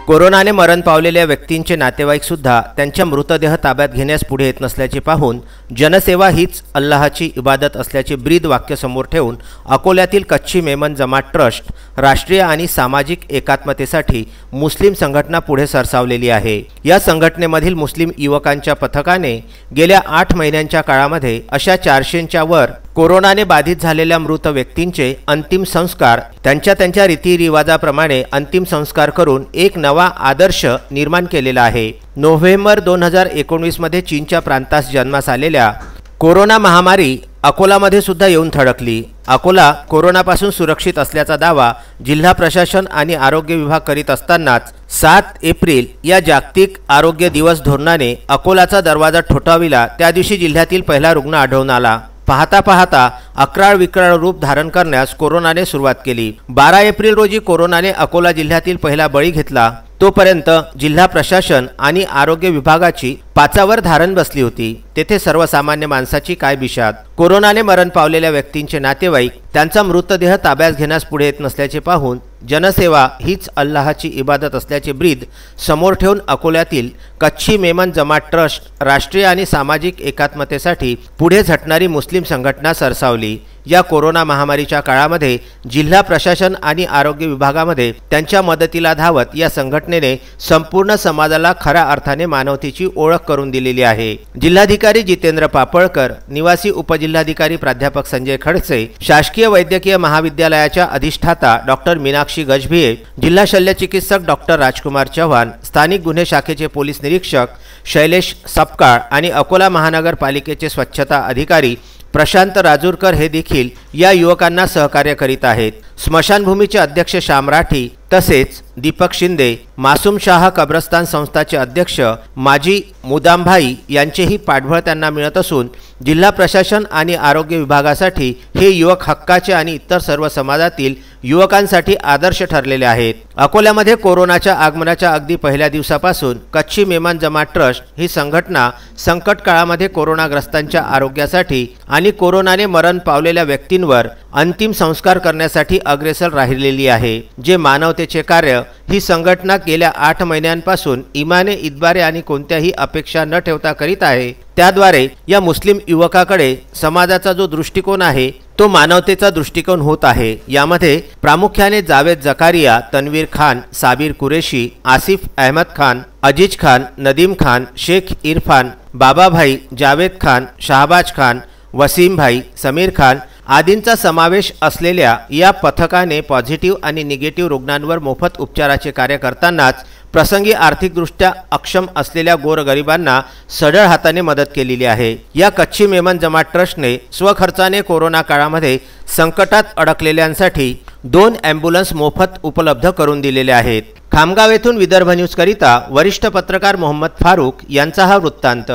कोरोनाने मरण पावलेल्या व्यक्तींचे नातेवाईक सुद्धा त्यांच्या मृतदेह ताब्यात घेण्यास पुढे येत नसल्याचे पाहून जनसेवा हीच अल्लाहची इबादत असल्याचे ब्रीद वाक्य समोर ठेवून अकोल्यातील कच्ची मेमन जमात ट्रस्ट राष्ट्रीय आणि सामाजिक एकात्मतेसाठी मुस्लिम संघटना पुढे सरसावलेली आहे। या संघटनेमधील मुस्लिम युवकांच्या पथकाने गेल्या 8 महिन्यांच्या काळामध्ये अशा 400च्या वर कोरोनाने बाधित झालेल्या मृत व्यक्तींचे अंतिम संस्कार त्यांच्या रीतिरिवाजाप्रमाणे अंतिम संस्कार करून एक नवा आदर्श निर्माण केलेला आहे। नोव्हेंबर 2019 मध्ये चीनच्या प्रांतास जन्मास आलेल्या कोरोना महामारी अकोलामध्ये सुद्धा येऊन थडकली। अकोला कोरोनापासून सुरक्षित असल्याचा दावा जिल्हा प्रशासन आणि आरोग्य विभाग करीत असतानाच 7 एप्रिल या जागतिक आरोग्य दिवस धोरणाने अकोलाचा दरवाजा ठोठाविला। त्या दिवशी जिल्ह्यातील पहिला रुग्ण आढळून आला। पाहता पाहता अक्राळ विक्राळ रूप धारण करण्यास कोरोनाने सुरुवात केली। 12 एप्रिल रोजी कोरोनाने अकोला जिल्ह्यातील पहिला बळी घेतला। तोपर्यंत जिल्हा प्रशासन आणि आरोग्य विभागाची पाचावर धारण बसली होती। तेथे सर्वसामान्य माणसाची काय बिशाद। कोरोनाने मरण पावलेल्या व्यक्तींचे नातेवाईक त्यांचा मृतदेह ताब्यात घेण्यास पुढे येत नसल्याचे पाहून जनसेवा हीच अल्लाहची इबादत असल्याचे ब्रीद समोर ठेवून अकोल्यातील कच्ची मेमन जमात ट्रस्ट राष्ट्रीय आणि सामाजिक एकात्मतेसाठी पुढे झटणारी मुस्लिम संघटना सरसावली। या कोरोना महामारीच्या काळामध्ये जिल्हा प्रशासन आणि आरोग्य विभागामध्ये त्यांच्या मदतीला धावत या संघटनेने संपूर्ण समाजाला खऱ्या अर्थाने मानवतेची ओळख करून दिलेली आहे। जिल्हाधिकारी जितेंद्र पापळकर, निवासी उपजिल्हाधिकारी प्राध्यापक संजय खडसे, शासकीय वैद्यकीय महाविद्यालयाच्या अधिष्ठाता डॉक्टर मीनाक्षी गजभिये, जिल्हा शल्यचिकित्सक डॉक्टर राजकुमार चव्हाण, स्थानिक गुन्हे शाखेचे पोलीस निरीक्षक शैलेश सपकाळ आणि अकोला महानगरपालिकेचे स्वच्छता अधिकारी प्रशांत राजूरकर हे देखील या युवकांना सहकार्य करीत आहेत। स्मशानभूमीचे अध्यक्ष श्याम राठी तसेच दीपक शिंदे, मासूम शाह कब्रस्तान संस्थाचे अध्यक्ष माजी मुदामभाई यांचेही पाठबळ त्यांना मिळत असून जिल्हा प्रशासन आणि आरोग्य विभागासाठी हे युवक हक्काचे आणि इतर सर्व समाजातील युवकांसाठी आदर्श ठरलेले आहेत। अकोल्यामध्ये कोरोनाच्या आगमनाच्या अगदी पहिल्या दिवसापासून कच्ची मेमन जमात ट्रस्ट ही संघटना संकट काळामध्ये कोरोनाग्रस्तांच्या आरोग्यासाठी आणि कोरोनाने मरण पावलेल्या व्यक्तींवर अंतिम संस्कार करण्यासाठी अग्रेसर राहिलेली आहे। जे मानवतेचे कार्य ही संघटना गेल्या 8 महिन्यांपासून इमाने इतबारे आणि कोणत्याही अपेक्षा न ठेवता करीत आहे, त्याद्वारे या मुस्लिम युवकाकडे समाजाचा जो दृष्टिकोन आहे तो मानवतेचा दृष्टिकोन होत आहे। यामध्ये प्रामुख्याने जावेद जकारिया, तन्वीर खान, साबिर कुरेशी, आसिफ अहमद खान, अजीज खान, नदीम खान, शेख इरफान, बाबाभाई, जावेद खान, शाहबाज खान, वसीम भाई, समीर खान आदींचा समावेश असलेल्या या पथकाने पॉझिटिव्ह आणि निगेटिव्ह रुग्णांवर मोफत उपचाराचे कार्य करतानाच प्रसंगी आर्थिकदृष्ट्या अक्षम असलेल्या गोरगरिबांना सढळ हाताने मदत केलेली आहे। या कच्ची मेमन जमात ट्रस्टने स्वखर्चाने कोरोना काळामध्ये संकटात अडकलेल्यांसाठी 2 ॲम्ब्युलन्स मोफत उपलब्ध करून दिलेले आहेत। खामगाव येथून विदर्भ न्यूज करिता वरिष्ठ पत्रकार मोहम्मद फारूक यांचा हा वृत्तांत।